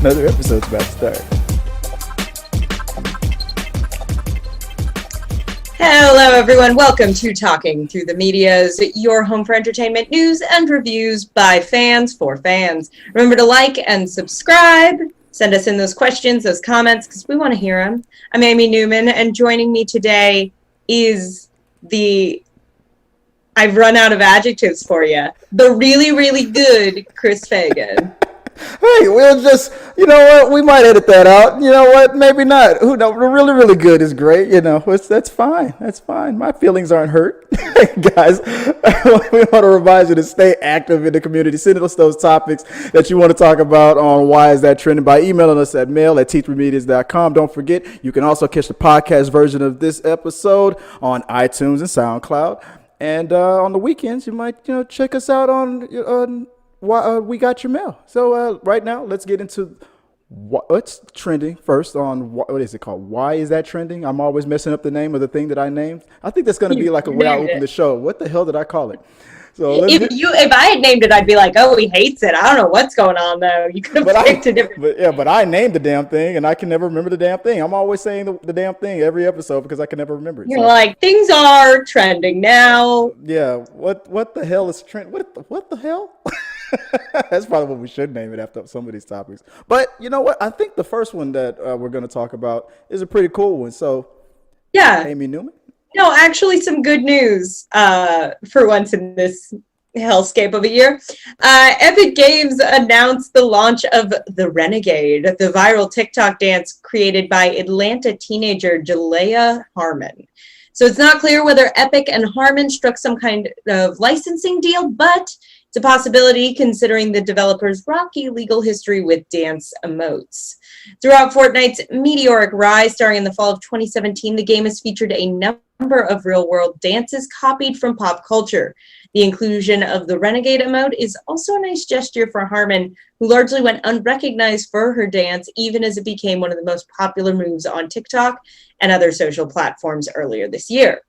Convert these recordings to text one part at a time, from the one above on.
Another episode's about to start. Hello, everyone. Welcome to Talking Through the Media's your home for entertainment news and reviews by fans for fans. Remember to like and subscribe. Send us in those questions, those comments, because we want to hear them. I'm Amy Newman, and joining me today is I've run out of adjectives for you. The really, really good Chris Fagan. Hey, we'll just, you know what? We might edit that out. You know what? Maybe not. Who knows? Really, really good is great. You know, that's fine. That's fine. My feelings aren't hurt. Guys, we want to remind you to stay active in the community. Send us those topics that you want to talk about on Why Is That Trending by emailing us at mail@t3medias.com. Don't forget, you can also catch the podcast version of this episode on iTunes and SoundCloud. And on the weekends, you might, check us out on We Got Your Mail. So right now, let's get into what's trending first on what is it called? Why Is That Trending? I'm always messing up the name of the thing that I named. I think that's going to be like a way I open the show. What the hell did I call it? So if I had named it, I'd be like, oh, he hates it. I don't know what's going on, though. You could have picked a different. But I named the damn thing, and I can never remember the damn thing. I'm always saying the damn thing every episode because I can never remember it. You're like, things are trending now. Yeah. What the hell is trend? What the hell? That's probably what we should name it after some of these topics. But you know what? I think the first one that we're going to talk about is a pretty cool one. So, yeah, Amy Newman. No, actually, some good news for once in this hellscape of a year. Epic Games announced the launch of The Renegade, the viral TikTok dance created by Atlanta teenager Jalaiah Harmon. So it's not clear whether Epic and Harmon struck some kind of licensing deal, but it's a possibility considering the developer's rocky legal history with dance emotes. Throughout Fortnite's meteoric rise starting in the fall of 2017, the game has featured a number of real-world dances copied from pop culture. The inclusion of the Renegade emote is also a nice gesture for Harmon, who largely went unrecognized for her dance, even as it became one of the most popular moves on TikTok and other social platforms earlier this year.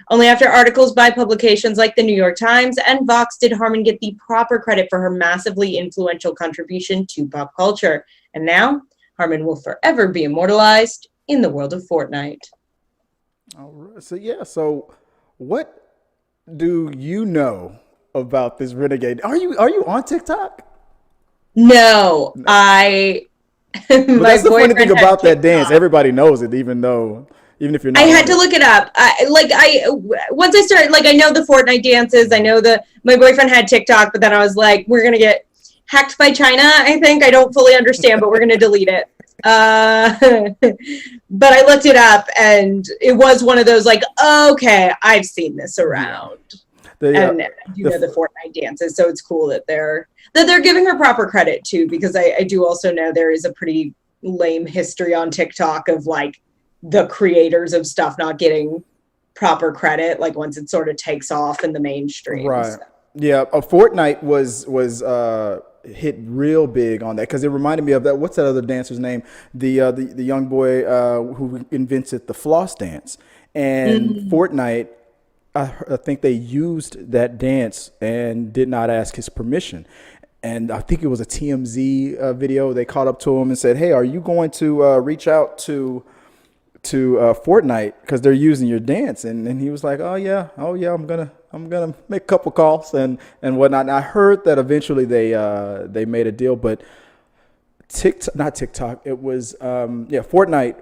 Only after articles by publications like the New York Times and Vox did Harmon get the proper credit for her massively influential contribution to pop culture. And now, Harmon will forever be immortalized in the world of Fortnite. All right. So what do you know about this Renegade? Are you on TikTok? No. That's the funny thing about that dance. Everybody knows it, even if you're not. I had to look it up. Once I started, I know the Fortnite dances. I know my boyfriend had TikTok, but then I was like, we're gonna get hacked by China. I think I don't fully understand, but we're gonna delete it. But I looked it up, and it was one of those okay, I've seen this around. And you know the Fortnite dances, so it's cool that they're giving her proper credit too, because I do also know there is a pretty lame history on TikTok of the creators of stuff not getting proper credit, once it sort of takes off in the mainstream. Right. So. Yeah. Fortnite was hit real big on that because it reminded me of that. What's that other dancer's name? The young boy who invented the floss dance. And Fortnite, I think they used that dance and did not ask his permission. And I think it was a TMZ video. They caught up to him and said, "Hey, are you going to reach out to Fortnite because they're using your dance?" And he was like, "Oh yeah, I'm gonna make a couple calls and whatnot." And I heard that eventually they made a deal, but not TikTok. It was Fortnite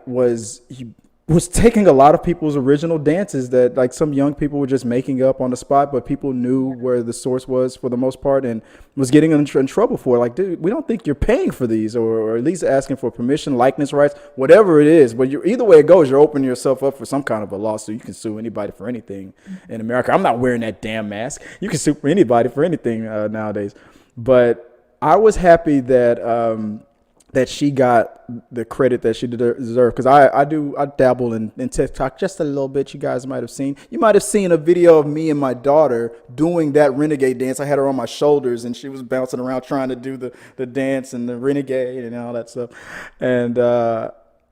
was taking a lot of people's original dances that some young people were just making up on the spot, but people knew where the source was for the most part and was getting in trouble for it. Dude, we don't think you're paying for these or at least asking for permission, likeness rights, whatever it is. But either way it goes, you're opening yourself up for some kind of a lawsuit. You can sue anybody for anything in America. I'm not wearing that damn mask. You can sue anybody for anything nowadays. But I was happy that she got the credit that she deserved. Because I dabble in TikTok just a little bit. You guys might have seen. You might have seen a video of me and my daughter doing that Renegade dance. I had her on my shoulders, and she was bouncing around trying to do the dance and the Renegade and all that stuff. And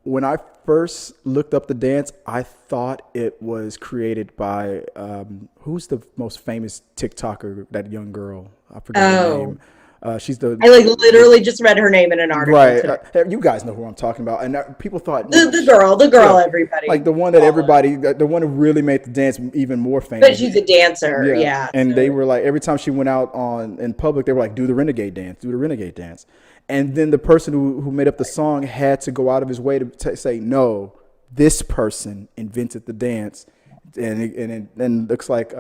when I first looked up the dance, I thought it was created by, who's the most famous TikToker, that young girl? I forgot her name. She's the I like literally just read her name in an article right. today. You guys know who I'm talking about, and people thought The girl, yeah, everybody like the one that followed. everybody, the one who really made the dance even more But famous. she's a dancer, Yeah, yeah. and they So were like every time she went out on in public, they were like, "Do the renegade dance, do the renegade dance," and then the person who made up the song had to go out of his way to say, "No, this person invented the dance," and it looks like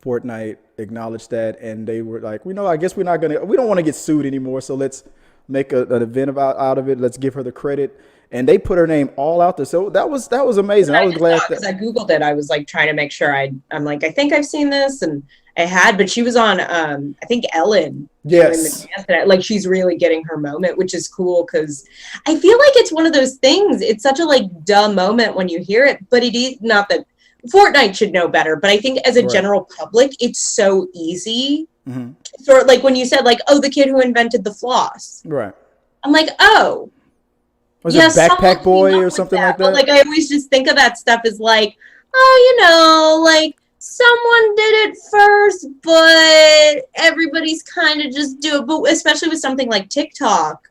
Fortnite acknowledged that, and they were like, "We know, I guess we don't want to get sued anymore, so let's make an event out of it. Let's give her the credit." And they put her name all out there, so that was amazing. I I was just saw glad it because that I Googled it. I was like trying to make sure I'm like, I think I've seen this, and I had, but she was on I think Ellen doing the yes, dance today. Like she's really getting her moment, which is cool because I feel like it's one of those things. It's such a like dumb moment when you hear it, but it is not that Fortnite should know better, but I think as a right, general public, it's so easy. hmm Sort like when you said like, oh, the kid who invented the floss. right. I'm like, oh, Was it yes, someone Backpack came Boy up or with something that. like But that? like I always just think of that stuff as like, oh, like someone did it first, but everybody's kind of just do it. But especially with something like TikTok,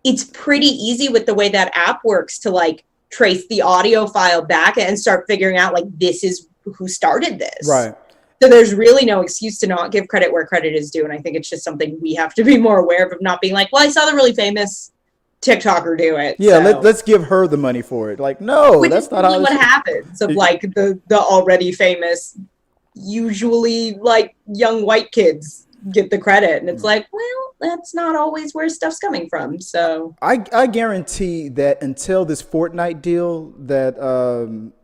it's pretty easy with the way that app works to like trace the audio file back and start figuring out like this is who started this. Right. So there's really no excuse to not give credit where credit is due. And I think it's just something we have to be more aware of not being like, well, I saw the really famous TikToker do it. Yeah, So let's give her the money for it. Like, no, which is that's not how usually this. what happens of like the already famous, usually like young white kids get the credit. And it's like, well, that's not always where stuff's coming from. So I guarantee that until this Fortnite deal, that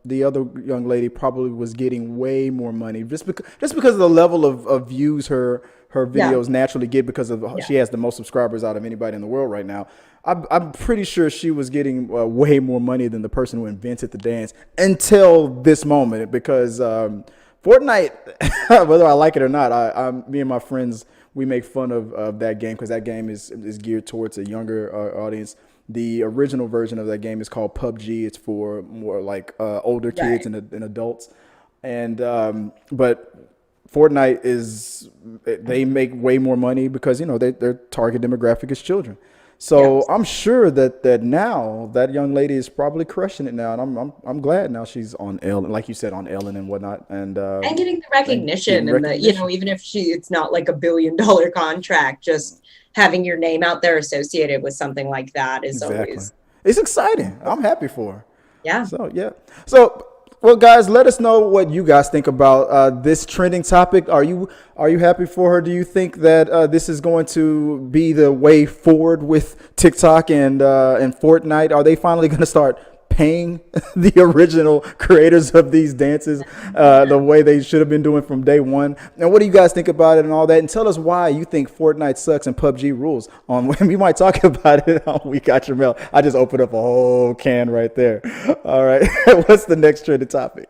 the other young lady probably was getting way more money just because of the level of views her yeah, videos naturally get because of yeah. she has the most subscribers out of anybody in the world right now. I'm pretty sure she was getting way more money than the person who invented the dance until this moment because Fortnite, whether I like it or not, me and my friends, we make fun of that game because that game is geared towards a younger audience. The original version of that game is called PUBG. It's for more like older kids Right. and adults. And but Fortnite they make way more money because their target demographic is children. So Yes. I'm sure that now that young lady is probably crushing it now, and I'm glad now she's on Ellen, like you said, on Ellen and whatnot, and And getting the getting recognition and the, recognition. even if it's not like $1 billion contract, just having your name out there associated with something like that is Exactly. always, It's exciting. I'm happy for her. yeah. So yeah. So well, guys, let us know what you guys think about this trending topic. Are you happy for her? Do you think that this is going to be the way forward with TikTok and Fortnite? Are they finally going to start paying the original creators of these dances the way they should have been doing from day one? And what do you guys think about it and all that? And tell us why you think Fortnite sucks and PUBG rules. We might talk about it on We Got Your Mail. I just opened up a whole can right there. All right. What's the next trending topic?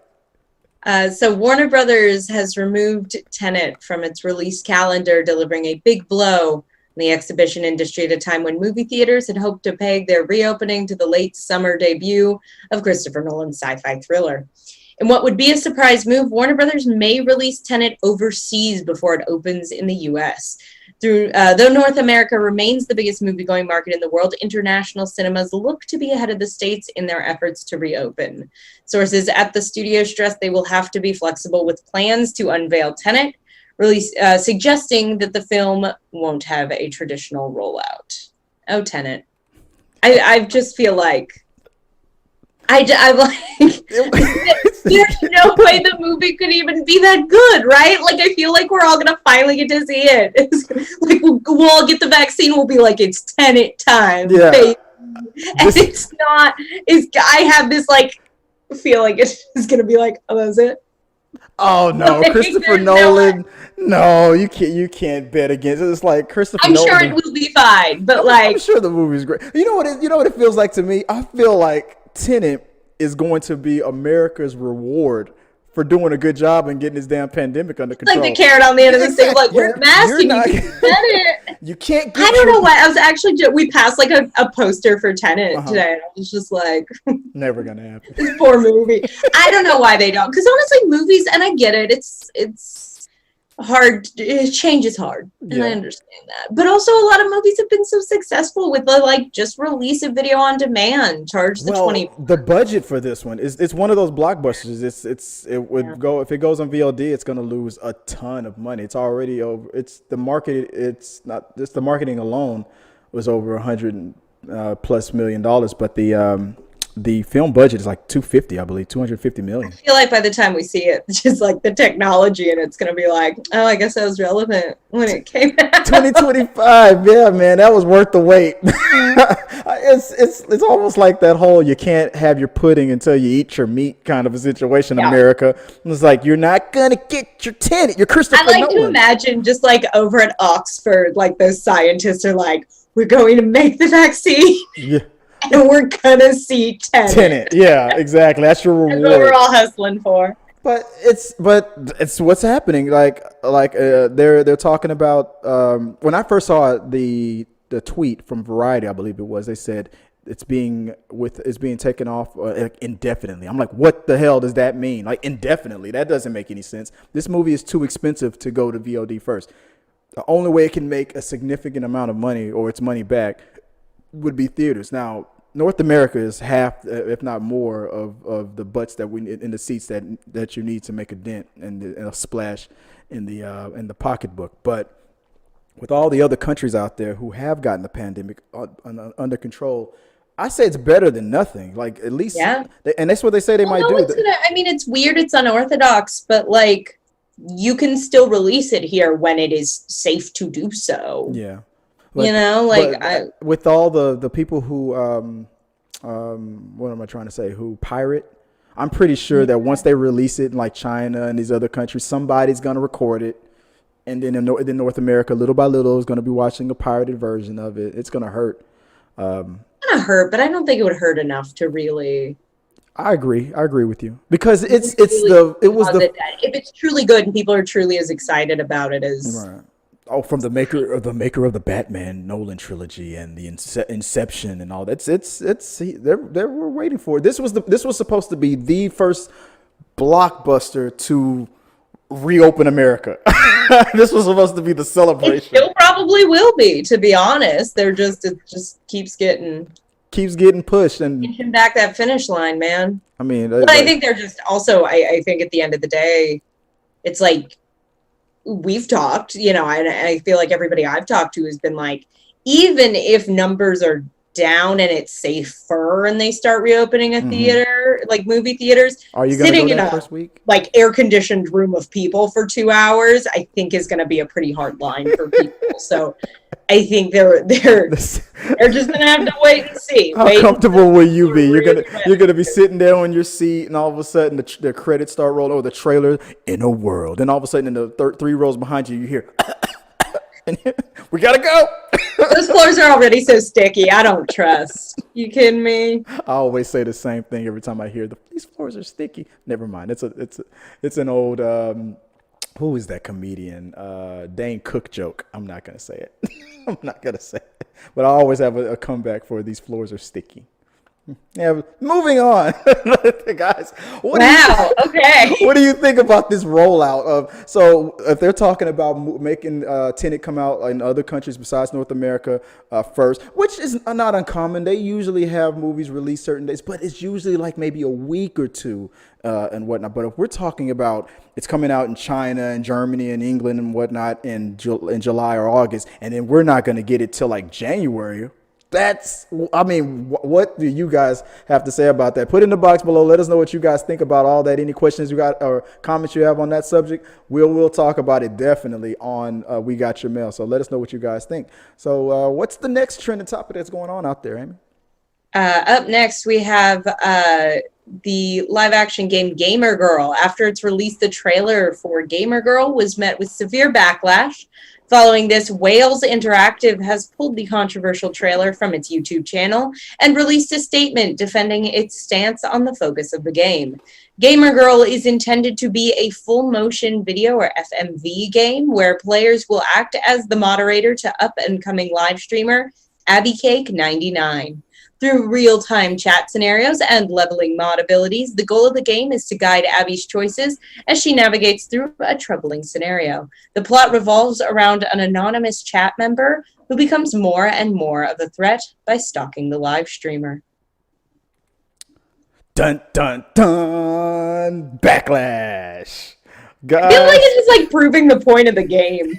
So Warner Brothers has removed Tenet from its release calendar, delivering a big blow in the exhibition industry at a time when movie theaters had hoped to peg their reopening to the late summer debut of Christopher Nolan's sci-fi thriller. In what would be a surprise move, Warner Brothers may release Tenet overseas before it opens in the U.S. Though North America remains the biggest movie-going market in the world, international cinemas look to be ahead of the States in their efforts to reopen. Sources at the studio stress they will have to be flexible with plans to unveil Tenet, suggesting that the film won't have a traditional rollout. Oh, Tenet. I just feel like I'm like, there's no way the movie could even be that good, right? Like, I feel like we're all gonna finally get to see it. Like, we'll all get the vaccine. We'll be like, it's Tenet time, Yeah. baby. And it's not. I have this like feel like it's gonna be like, oh, that's it. Oh no, Like, Christopher there's Nolan. No, you can't bet against it. It's like Christopher I'm sure Nolan. it will be fine, but I'm like, sure the movie's great. You know what it feels like to me? I feel like Tenet is going to be America's reward for doing a good job and getting this damn pandemic under like control. the carrot on the end of the stick, like, wear a mask You're and not. you can Tenet. You can't get. I don't know why. I was actually we passed like a poster for Tenet Uh-huh. today, and I was just like, Never gonna happen. this poor movie. I don't know why they don't, because honestly, movies, and I get it. It's hard. Change is hard, and I Yeah. understand that. But also, a lot of movies have been so successful with the like just release a video on demand, charge the Well, 20. the budget for this one is it's one of those blockbusters. It Yeah. would go if it goes on VOD, it's going to lose a ton of money. It's already over. It's the market. It's not just the marketing alone was over 100 plus $1 million, but the film budget is like 250, I believe, 250 million. I feel like by the time we see it, just like the technology, and it's gonna be like, oh, I guess that was relevant when it came out. 2025, yeah, man, that was worth the wait. It's almost like that whole "you can't have your pudding until you eat your meat" kind of a situation in Yeah. America. It's like you're not gonna get your Tenet. You're Christopher I like to Nolan. imagine just like over at Oxford, like those scientists are like, we're going to make the vaccine Yeah, and we're gonna see Tenet. Tenet. Yeah, exactly. That's your That's what we're reward. all hustling for. But it's what's happening. They're talking about when I first saw the tweet from Variety, I believe it was. They said it's being taken off indefinitely. I'm like, what the hell does that mean? Like indefinitely? That doesn't make any sense. This movie is too expensive to go to VOD first. The only way it can make a significant amount of money or its money back would be theaters. Now, North America is half, if not more, of the butts that we in the seats that you need to make a dent and a splash in the pocketbook. But with all the other countries out there who have gotten the pandemic under control, I say it's better than nothing. Like at least, Yeah. and that's what they say they might do. I mean, it's weird, it's unorthodox, but like you can still release it here when it is safe to do so. Yeah. You know, like but with all the people who what am I trying to say? Who pirate? I'm pretty sure that once they release it in like China and these other countries, somebody's gonna record it, and then in North America, little by little, is gonna be watching a pirated version of it. It's gonna hurt. gonna hurt, but I don't think it would hurt enough to really. I agree with you because Really if it's truly good and people are truly as excited about it as. right. Oh, from the maker of the Batman Nolan trilogy and the Inception and all that. They were waiting for it. This was supposed to be the first blockbuster to reopen America. This was supposed to be the It celebration. still probably will be, to be honest. It just keeps getting pushed, and inching back that finish line, man. I mean, But I think they're just also. I think at the end of the day, it's like. We've talked, and I feel like everybody I've talked to has been like, even if numbers are down and it's safer and they start reopening a theater, like movie theaters, are you going to sitting go in that a first week? like air-conditioned room of people for 2 hours, I think is going to be a pretty hard line for people. So I think they're just going to have to wait and see. How comfortable will you be? You're gonna be sitting there on your seat, and all of a sudden the credits start rolling, or the trailer in a world, and all of a sudden in the 3 rows behind you, you hear, and we gotta go. Those floors are already so sticky. I don't trust. You kidding me? I always say the same thing every time I hear these floors are sticky. Never mind. It's an old who is that comedian? Dane Cook joke. I'm not gonna say it. I'm not gonna say it. But I always have a comeback for these floors are sticky. Yeah, moving on, guys. Okay. What do you think about this rollout of? So, if they're talking about making Tenet come out in other countries besides North America first, which is not uncommon. They usually have movies released certain days, but it's usually like maybe a week or two and whatnot. But if we're talking about it's coming out in China and Germany and England and whatnot in July or August, and then we're not going to get it till like January. What do you guys have to say about that? Put in the box below. Let us know what you guys think about all that. Any questions you got or comments you have on that subject, we'll talk about it definitely on We Got Your Mail. So let us know what you guys think. So what's the next trending topic that's going on out there, Amy? Up next, we have the live-action game Gamer Girl. After its release, the trailer for Gamer Girl was met with severe backlash. Following this, Wales Interactive has pulled the controversial trailer from its YouTube channel and released a statement defending its stance on the focus of the game. Gamer Girl is intended to be a full-motion video or FMV game where players will act as the moderator to up-and-coming live streamer Abby Cake 99. Through real-time chat scenarios and leveling mod abilities, the goal of the game is to guide Abby's choices as she navigates through a troubling scenario. The plot revolves around an anonymous chat member who becomes more and more of a threat by stalking the live streamer. Dun dun dun! Backlash. Guys. I feel like it's just like proving the point of the game.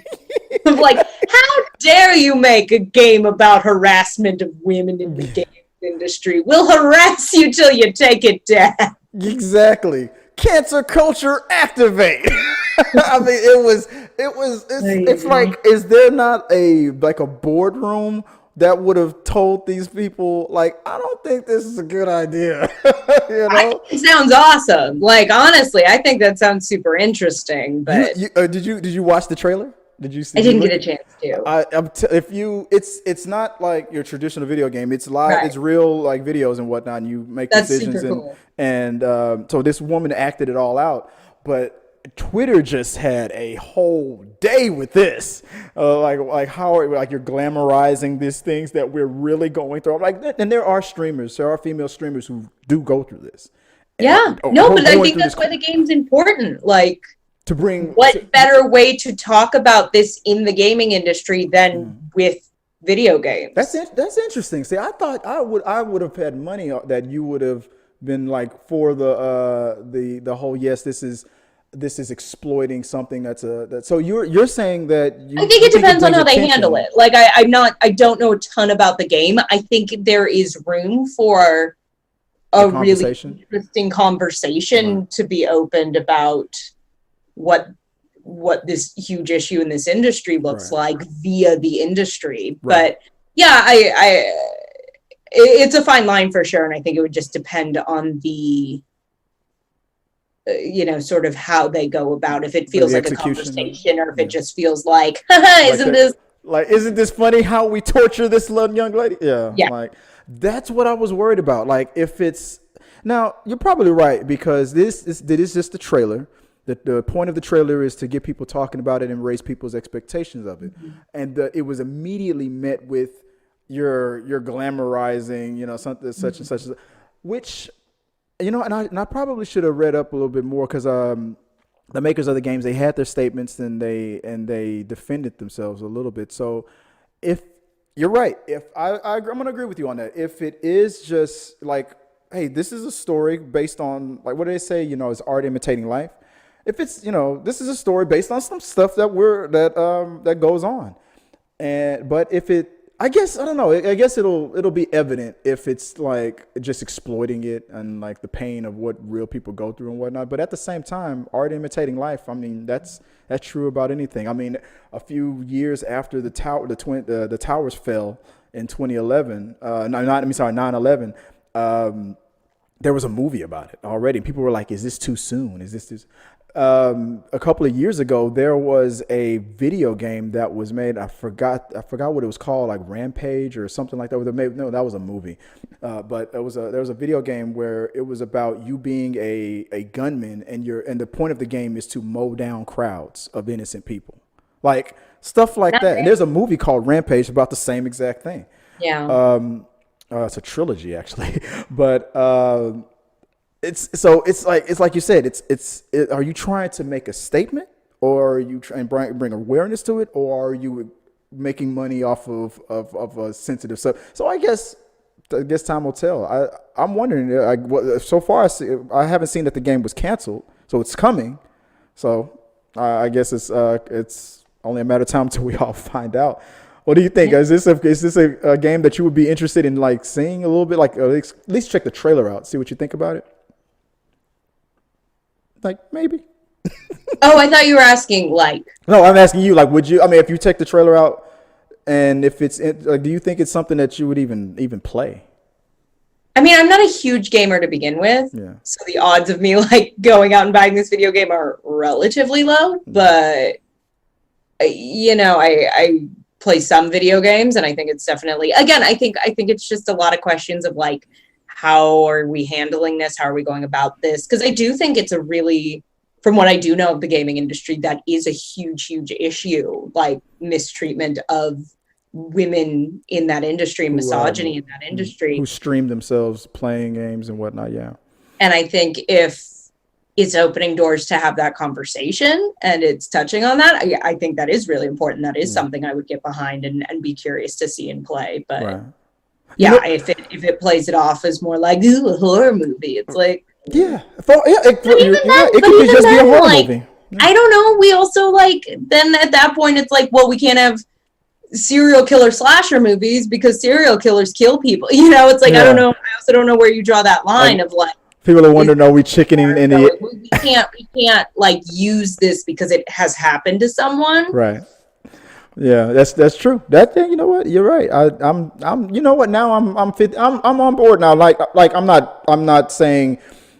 Of like, how dare you make a game about harassment of women in the game industry? We'll harass you till you take it down. Exactly. Cancel culture activate. I mean, it's like, is there not a boardroom that would have told these people, like, I don't think this is a good idea. You know? It sounds awesome. Like, honestly, I think that sounds super interesting. But did you watch the trailer? Did you see? I didn't get a chance to. It's not like your traditional video game. It's live. Right. It's real, like, videos and whatnot. And you make decisions, cool. and so this woman acted it all out, but Twitter just had a whole day with this, like how you're glamorizing these things that we're really going through. Like, and there are female streamers who do go through this. Yeah, but I think that's why the game's important. Like, to bring better way to talk about this in the gaming industry than with video games. That's interesting. See, I thought I would have had money that you would have been like for the whole this is exploiting something so you're saying that I think it depends on how they handle it. Like, I don't know a ton about the game. I think there is room for a really interesting conversation to be opened about what this huge issue in this industry looks like via the industry. But yeah, it's a fine line for sure, and I think it would just depend on the sort of how they go about, if it feels like a conversation or if it just feels like, isn't this funny how we torture this young lady? Yeah. Like, that's what I was worried about. Like, if it's now, you're probably right, because this is just the trailer. The point of the trailer is to get people talking about it and raise people's expectations of it. And it was immediately met with your glamorizing, something such and such, which, and I probably should have read up a little bit more, because the makers of the games, they had their statements and they defended themselves a little bit. So if you're right, if I'm going to agree with you on that. If it is just like, hey, this is a story based on, like, what do they say? It's art imitating life. If it's, this is a story based on some stuff that goes on, but if it, I guess, I don't know. I guess it'll be evident if it's like just exploiting it and like the pain of what real people go through and whatnot. But at the same time, art imitating life. I mean, that's true about anything. I mean, a few years after the towers fell in 2011, 9/11. There was a movie about it already. People were like, "Is this too soon? Is this?" A couple of years ago, there was a video game that was made. I forgot what it was called, like Rampage or something like that. No, that was a movie. But there was a video game where it was about you being a gunman, and the point of the game is to mow down crowds of innocent people, like stuff like that. And there's a movie called Rampage about the same exact thing. Yeah. It's a trilogy actually, but. It's like you said. Are you trying to make a statement, or are you trying to bring awareness to it, or are you making money off of a sensitive stuff? So I guess time will tell. I'm wondering. So far, I haven't seen that the game was canceled, so it's coming. So I guess it's only a matter of time until we all find out. What do you think? Is this a game that you would be interested in, like, seeing a little bit, like at least check the trailer out, see what you think about it? Like, maybe. Oh, I thought you were asking, like. No, I'm asking you, like, would you? I mean, if you check the trailer out, and if it's like, do you think it's something that you would even play? I mean, I'm not a huge gamer to begin with, so the odds of me like going out and buying this video game are relatively low. But I play some video games, and I think it's definitely, again, I think it's just a lot of questions of like, how are we handling this? How are we going about this? Because I do think it's a really, from what I do know of the gaming industry, that is a huge, huge issue, like mistreatment of women in that industry, misogyny in that who industry. stream themselves playing games and whatnot. Yeah. And I think if it's opening doors to have that conversation and it's touching on that, I think that is really important. That is something I would get behind and be curious to see in play. But Right. yeah, if it plays it off as more like, ooh, a horror movie, it's like, Yeah. it could just be a horror movie. I don't know. We also like, then at that point, it's like, well, we can't have serial killer slasher movies because serial killers kill people. You know, it's like, I don't know. I also don't know where you draw that line of like, people are wondering, are we chickening in the... We can't like use this because it has happened to someone. Right. Yeah, that's true. That thing, you know what? You're right. I'm you know what? Now I'm on board now. Like I'm not saying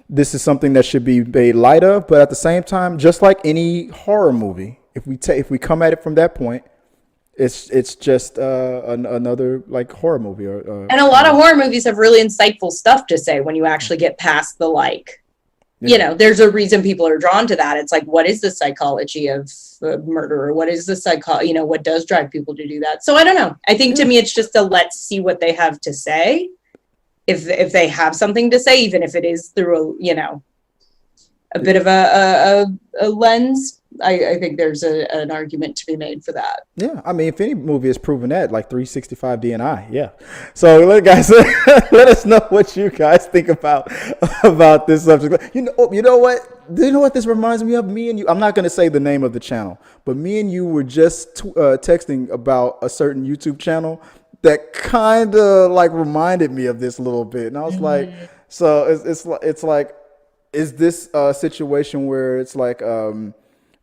this is something that should be made light of, but at the same time, just like any horror movie, if we come at it from that point, it's just another like horror movie. And a lot of horror movies have really insightful stuff to say when you actually get past the like. You know, there's a reason people are drawn to that. It's like, what is the psychology of a murderer? What is the you know, what does drive people to do that? So I don't know. I think to me, it's just a let's see what they have to say. If they have something to say, even if it is through a bit of a lens, I think there's an argument to be made for that. Yeah, I mean, if any movie has proven that, like 365 DNI, yeah. So, guys, let us know what you guys think about this subject. You know what? Do you know what this reminds me of? Me and you. I'm not going to say the name of the channel, but me and you were just texting about a certain YouTube channel that kind of like reminded me of this a little bit, and I was like, so it's like, is this a situation where it's like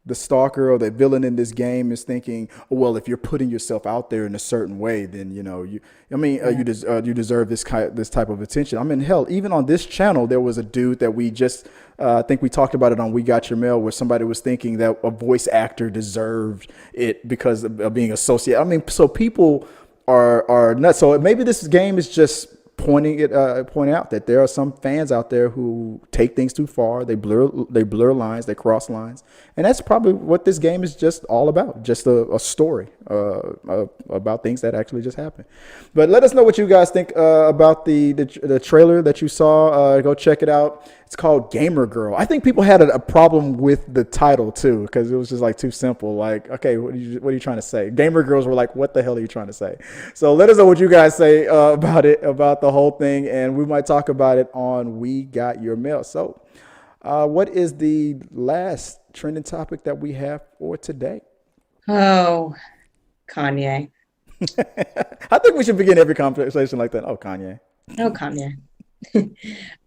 the stalker or the villain in this game is thinking, oh, well, if you're putting yourself out there in a certain way, then you deserve this type of attention. I mean, hell, even on this channel, there was a dude that we just I think we talked about it on We Got Your Mail, where somebody was thinking that a voice actor deserved it because of being associated. I mean, so people are nuts. So maybe this game is just pointing out that there are some fans out there who take things too far. They blur lines, they cross lines, and that's probably what this game is just all about. Just a story about things that actually just happened. But let us know what you guys think about the trailer that you saw. Go check it out. It's called Gamer Girl. I think people had a problem with the title too, because it was just like too simple. Like, okay, what are you trying to say? Gamer girls were like, what the hell are you trying to say? So let us know what you guys say about the whole thing, and we might talk about it on We Got Your Mail. So what is the last trending topic that we have for today? Oh, Kanye. I think we should begin every conversation like that. Oh, Kanye. Oh, Kanye.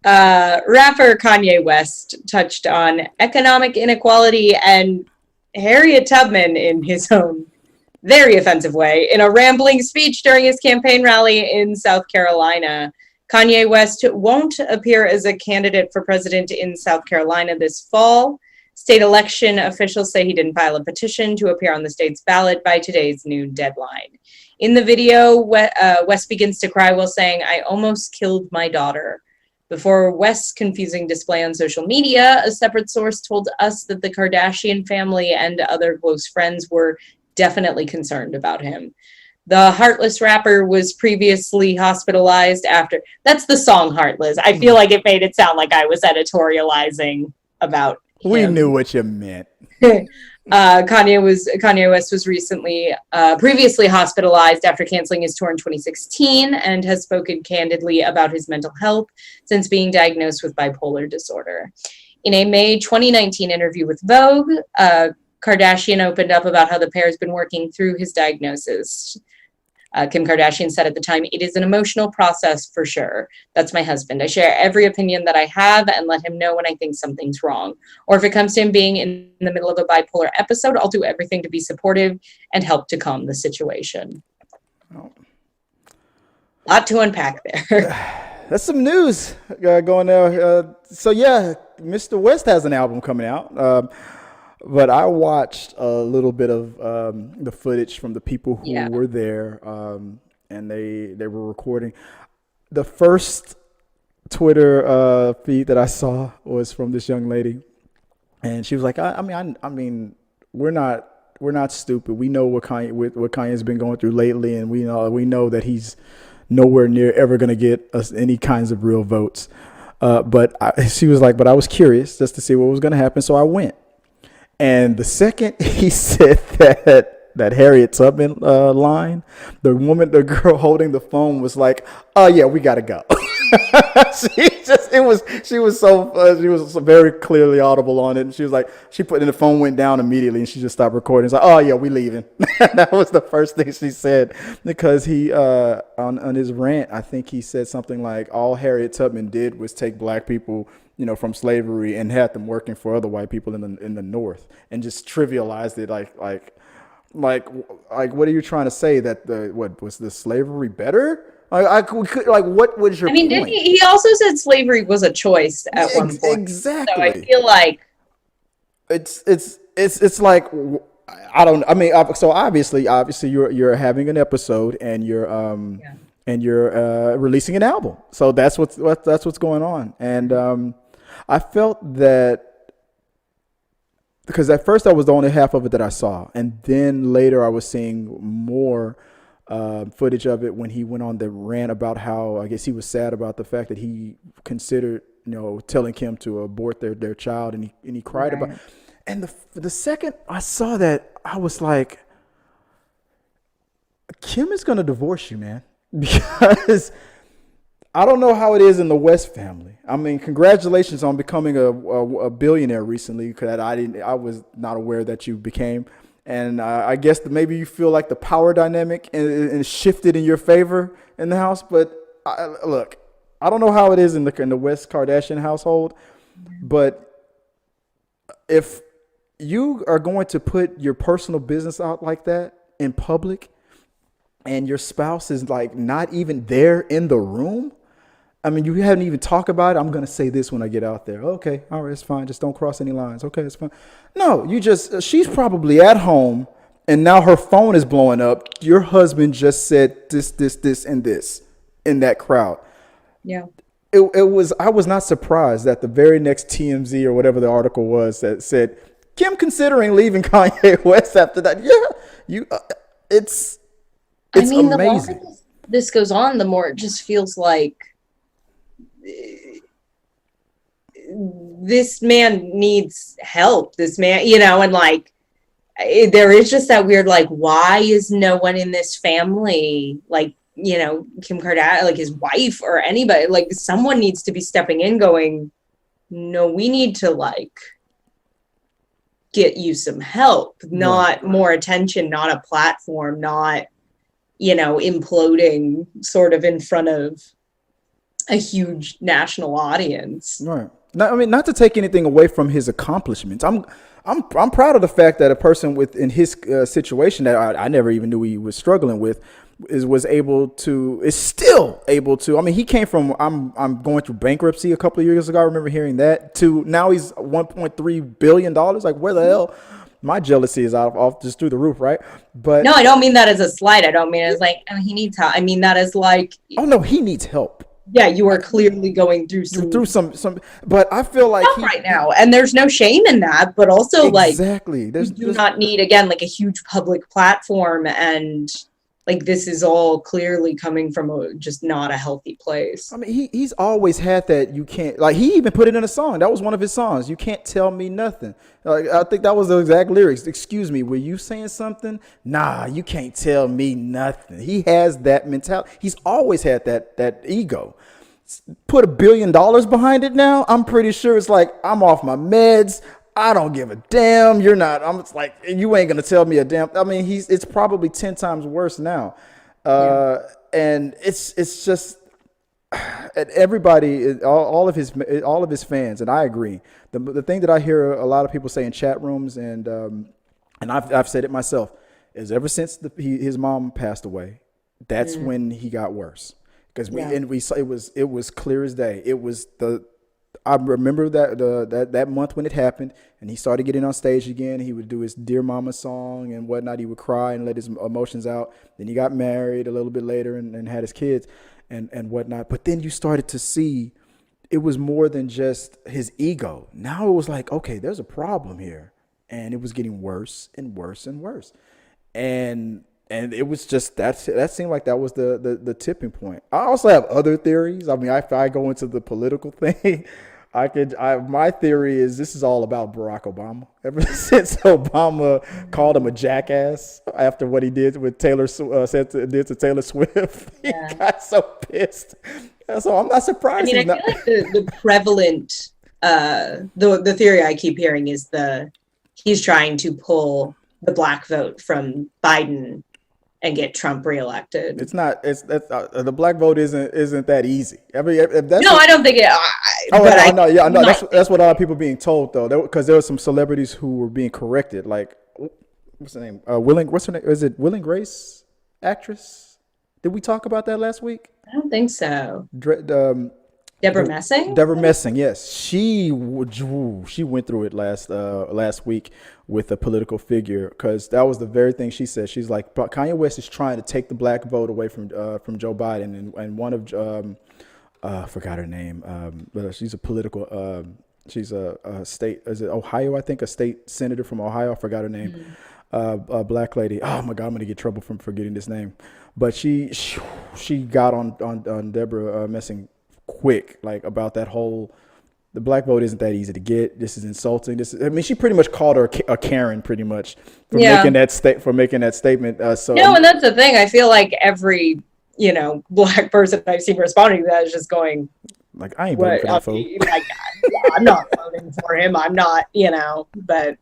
Rapper Kanye West touched on economic inequality and Harriet Tubman in his own very offensive way in a rambling speech during his campaign rally in South Carolina. Kanye West won't appear as a candidate for president in South Carolina this fall. State election officials say he didn't file a petition to appear on the state's ballot by today's noon deadline. In the video, West begins to cry while saying, "I almost killed my daughter." Before West's confusing display on social media, a separate source told us that the Kardashian family and other close friends were definitely concerned about him. The Heartless rapper was previously hospitalized after... That's the song Heartless. I feel like it made it sound like I was editorializing about him. We knew what you meant. Kanye West was previously hospitalized after canceling his tour in 2016 and has spoken candidly about his mental health since being diagnosed with bipolar disorder. In a May 2019 interview with Vogue, Kardashian opened up about how the pair has been working through his diagnosis. Kim Kardashian said at the time, "It is an emotional process for sure. That's my husband. I share every opinion that I have and let him know when I think something's wrong. Or if it comes to him being in the middle of a bipolar episode, I'll do everything to be supportive and help to calm the situation." Oh. Lot to unpack there. That's some news going there. So yeah, Mr. West has an album coming out. But I watched a little bit of the footage from the people who were there, and they were recording. The first Twitter feed that I saw was from this young lady, and she was like, "I mean, we're not not stupid. We know what Kanye's been going through lately, and we know that he's nowhere near ever going to get us any kinds of real votes. She was like, but I was curious just to see what was going to happen, so I went. And the second he said that Harriet Tubman line, the girl holding the phone was like, "Oh yeah, we gotta go." She was so very clearly audible on it, and she was like, the phone went down immediately, and she just stopped recording. It's like, "Oh yeah, we leaving." That was the first thing she said, because he on his rant, I think he said something like, all Harriet Tubman did was take black people, from slavery and had them working for other white people in the North, and just trivialized it like what are you trying to say, that what was the slavery better? What was your point? Didn't he also said slavery was a choice at one point. Exactly. So I feel like it's like, I don't. I mean, so obviously, you're having an episode, and you're releasing an album. So that's what's going on. And I felt that, because at first that was the only half of it that I saw, and then later I was seeing more footage of it when he went on the rant about how, I guess, he was sad about the fact that he considered, telling Kim to abort their child, and he cried about. And the second I saw that, I was like, Kim is gonna divorce you, man, because I don't know how it is in the West family. I mean, congratulations on becoming a billionaire recently, because I was not aware that you became. And I guess that maybe you feel like the power dynamic and shifted in your favor in the house. But look, I don't know how it is in the West Kardashian household, but if you are going to put your personal business out like that in public, and your spouse is like not even there in the room, I mean, you haven't even talked about it. I'm going to say this when I get out there. Okay, all right, it's fine. Just don't cross any lines. Okay, it's fine. No, she's probably at home, and now her phone is blowing up. Your husband just said this, and this in that crowd. Yeah. I was not surprised that the very next TMZ or whatever the article was that said, Kim considering leaving Kanye West after that. Yeah, it's amazing. The longer this goes on, the more it just feels like this man needs help. This man, and like, there is just that weird, like, why is no one in this family, like, Kim Kardashian, like his wife or anybody, like someone needs to be stepping in going, no, we need to like get you some help, not more attention, not a platform, not, imploding sort of in front of a huge national audience. Right. Now, I mean, not to take anything away from his accomplishments. I'm proud of the fact that a person in his situation that I never even knew he was struggling with is still able to. I mean, he came from I'm going through bankruptcy a couple of years ago. I remember hearing that, to now he's $1.3 billion. Like, where the hell? My jealousy is off just through the roof, right? But no, I don't mean that as a slight. I don't mean it as like, he needs help. I mean that as like, oh no, he needs help. Yeah, you are clearly going through some, but I feel like right now, and there's no shame in that. But also, exactly, you do not need, again, like a huge public platform, and like this is all clearly coming from just not a healthy place. I mean, he's always had that. You can't, like, he even put it in a song. That was one of his songs. You can't tell me nothing. Like, I think that was the exact lyrics. Excuse me, were you saying something? Nah, you can't tell me nothing. He has that mentality. He's always had that ego. Put $1 billion behind it now, I'm pretty sure it's like, I'm off my meds. I don't give a damn. You're not. I'm just like, you ain't gonna tell me a damn. I mean, it's probably 10 times worse now, and it's just, and everybody, all of his fans, and I agree. The thing that I hear a lot of people say in chat rooms, and I've said it myself, is ever since his mom passed away, that's when he got worse. Because we saw it was clear as day. It was I remember that month when it happened, and he started getting on stage again. He would do his Dear Mama song and whatnot. He would cry and let his emotions out. Then he got married a little bit later and had his kids and whatnot. But then you started to see it was more than just his ego. Now it was like, okay, there's a problem here. and it was getting worse and worse and worse. And it was just that seemed like that was the tipping point. I also have other theories. I mean, if I go into the political thing, my theory is this is all about Barack Obama. Ever since Obama called him a jackass after what he did with did to Taylor Swift, he got so pissed. So I'm not surprised. I mean, I feel like the prevalent the theory I keep hearing is he's trying to pull the black vote from Biden and get Trump reelected. It's not. The black vote isn't that easy. I mean, if that's I don't think it. I know. That's what a lot of people being told though, because there were some celebrities who were being corrected. Like, what's her name? What's her name? Is it Will and Grace, actress? Did we talk about that last week? I don't think so. Deborah Messing? Deborah Messing, yes. She went through it last week with a political figure, because that was the very thing she said. She's like, Kanye West is trying to take the black vote away from Joe Biden, and one of I forgot her name, but she's a political she's a state, is it Ohio? I think a state senator from Ohio. I forgot her name. A black lady. Oh my God, I'm gonna get trouble from forgetting this name. But she got on Deborah Messing quick, like, about that whole, the black vote isn't that easy to get. This is insulting. She pretty much called her a Karen, pretty much, for making that statement. And that's the thing. I feel like every black person I've seen responding to that is just going, like, I ain't voting for that fool. Like, I'm not voting for him. I'm not, But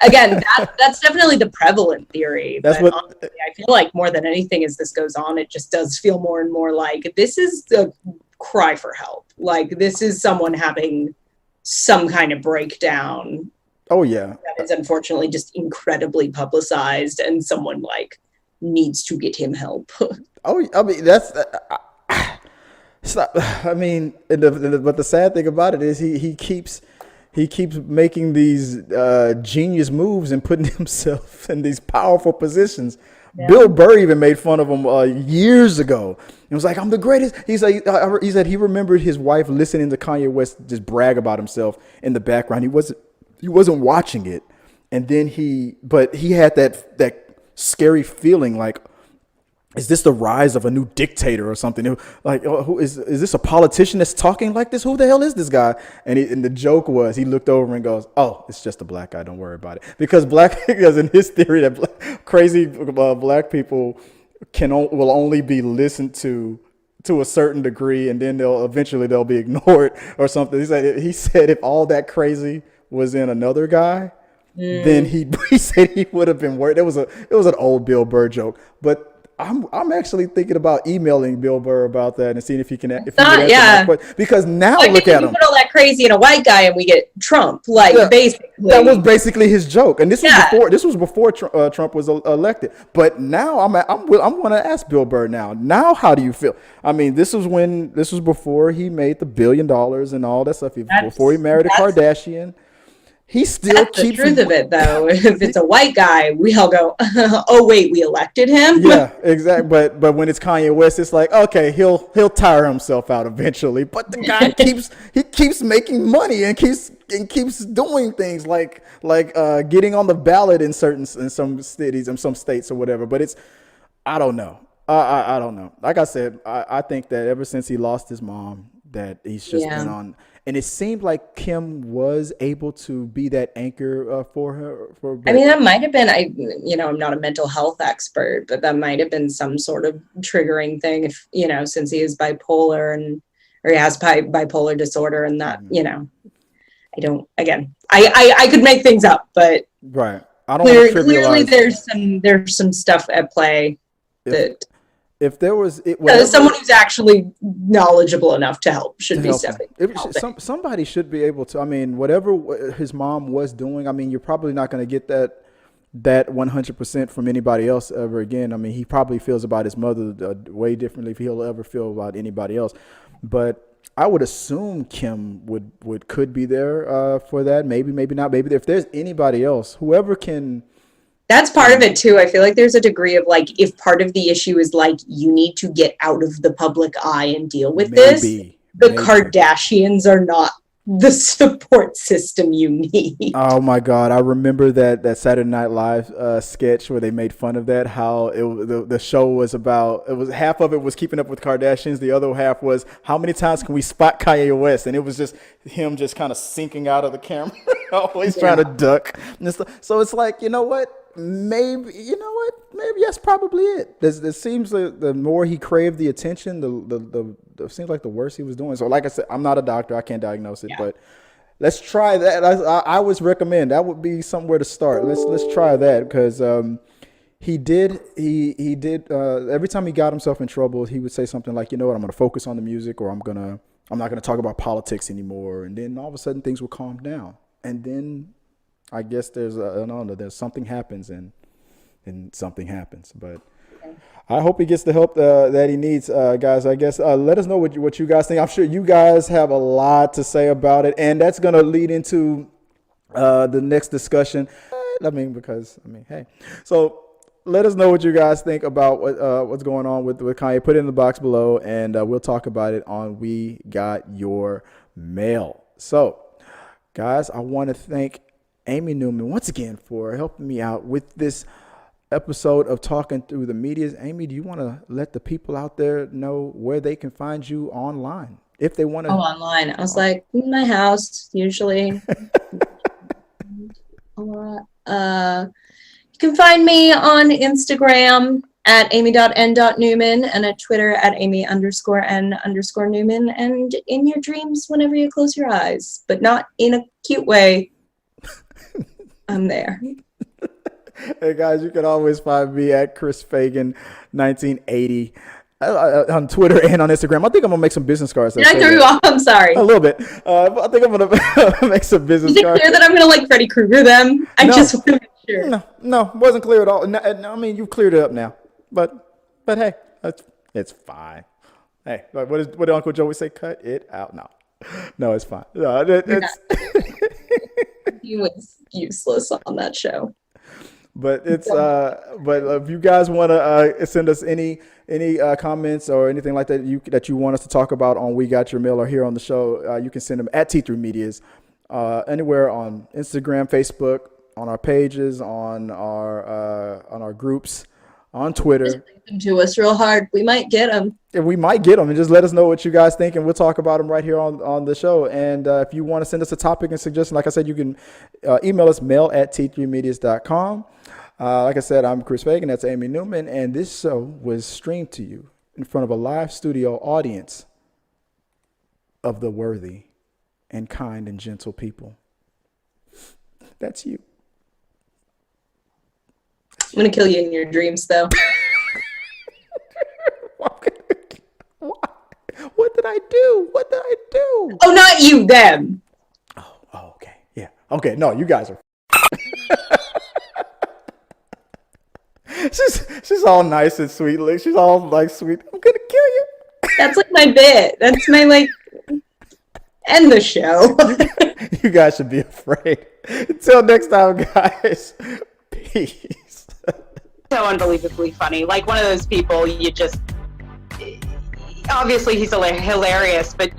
again, that's definitely the prevalent theory. Honestly, I feel like more than anything, as this goes on, it just does feel more and more like this is a cry for help. Like, this is someone having some kind of breakdown. Oh yeah, that is unfortunately just incredibly publicized, and someone like needs to get him help. Oh, I mean, that's. I mean, but the sad thing about it is he keeps making these genius moves and putting himself in these powerful positions. Yeah. Bill Burr even made fun of him years ago. He was like, "I'm the greatest." He said he remembered his wife listening to Kanye West just brag about himself in the background. He wasn't watching it, and then he had that scary feeling like, is this the rise of a new dictator or something? Like, who is this a politician that's talking like this? Who the hell is this guy? And the joke was, he looked over and goes, "Oh, it's just a black guy. Don't worry about it." Because in his theory that crazy black people will only be listened to a certain degree, and then they'll eventually be ignored or something. He said if all that crazy was in another guy, then he said he would have been worried. It was an old Bill Burr joke, but I'm actually thinking about emailing Bill Burr about that and seeing if he can answer my question. Because now look at him. Put all that crazy in a white guy and we get Trump. Basically, that was basically his joke. And this was before Trump was elected. But now I'm going to ask Bill Burr now. Now, how do you feel? I mean, this was before he made the $1 billion and all that stuff. Before he married a Kardashian. He still keeps the truth of it, though. If it's a white guy, we all go, "Oh wait, we elected him." Yeah, exactly. But when it's Kanye West, it's like, okay, he'll tire himself out eventually. But the guy keeps making money and keeps doing things like getting on the ballot in some cities and some states or whatever. But I don't know. I don't know. Like I said, I think that ever since he lost his mom, that he's just been on. And it seemed like Kim was able to be that anchor for her. I mean, that might have been, I'm not a mental health expert, but that might have been some sort of triggering thing if, since he is bipolar or he has bipolar disorder and that, I don't, again, I could make things up, but right. I don't want to trivialize. Clearly there's some stuff at play if there was someone who's actually knowledgeable enough to help should be stepping. Somebody should be able to. I mean, whatever his mom was doing, I mean, you're probably not going to get that 100% from anybody else ever again. I mean, he probably feels about his mother way differently if he'll ever feel about anybody else. But I would assume Kim could be there for that. Maybe not. Maybe if there's anybody else, whoever can. That's part of it too. I feel like there's a degree of like, if part of the issue is like, you need to get out of the public eye and deal with this, the Kardashians are not the support system you need. Oh my God, I remember that Saturday Night Live sketch where they made fun of that. How the show was about. It was half of it was keeping up with Kardashians. The other half was how many times can we spot Kanye West, and it was just him just kind of sinking out of the camera, always trying to duck. So it's like, you know what? Maybe that's probably it. It seems like the more he craved the attention, the seems like the worse he was doing. So like I said, I'm not a doctor, I can't diagnose it, but let's try that. I always recommend that would be somewhere to start. Let's try that, because he did every time he got himself in trouble, he would say something like, you know what, I'm going to focus on the music, or I'm not going to talk about politics anymore, and then all of a sudden things will calm down, and then I guess there's something happens and something happens, but I hope he gets the help that he needs, guys. I guess let us know what you guys think. I'm sure you guys have a lot to say about it, and that's going to lead into the next discussion. Hey, so let us know what you guys think about what's going on with Kanye. Put it in the box below, and we'll talk about it on We Got Your Mail. So, guys, I want to thank Amy Newman once again for helping me out with this episode of Talking Through the Medias. Amy, do you want to let the people out there know where they can find you online if they want to? Online. I was like, my house usually. You can find me on Instagram at amy.n.newman and at Twitter at amy_n_newman, and in your dreams whenever you close your eyes, but not in a cute way. I'm there. Hey guys, you can always find me at Chris Fagan 1980 on Twitter and on Instagram. I think I'm gonna make some business cards. Did I throw you off? I'm sorry. A little bit. I think I'm gonna make some business cards. Is it clear that I'm gonna like Freddy Krueger them? I just want to make sure. No, wasn't clear at all. No, I mean, you cleared it up now. But hey, it's fine. Hey, what did Uncle Joey say? Cut it out. No, it's fine. No, He was useless on that show. But it's but if you guys want to send us any comments or anything like that that you want us to talk about on We Got Your Mail or here on the show, you can send them at T3 Medias, anywhere on Instagram, Facebook, on our pages, on our groups, on Twitter. Just link them to us real hard. We might get them. Yeah, we might get them, and just let us know what you guys think, and we'll talk about them right here on the show. And if you want to send us a topic and suggestion, like I said, you can email us mail@t3medias.com. Like I said, I'm Chris Fagan. That's Amy Newman, and this show was streamed to you in front of a live studio audience of the worthy and kind and gentle people. That's you. I'm gonna kill you in your dreams, though. What did I do? Oh, not you, them. Oh, okay. Yeah. Okay. No, you guys are. She's all nice and sweet. Like, she's all like sweet. I'm gonna kill you. That's like my bit. That's my end the show. You guys should be afraid. Until next time, guys. Peace. So unbelievably funny. Like one of those people you just obviously he's hilarious, but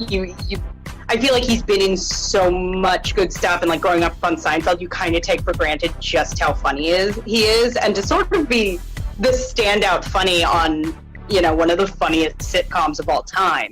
I feel like he's been in so much good stuff, and like growing up on Seinfeld, you kind of take for granted just how funny he is, and to sort of be the standout funny on one of the funniest sitcoms of all time.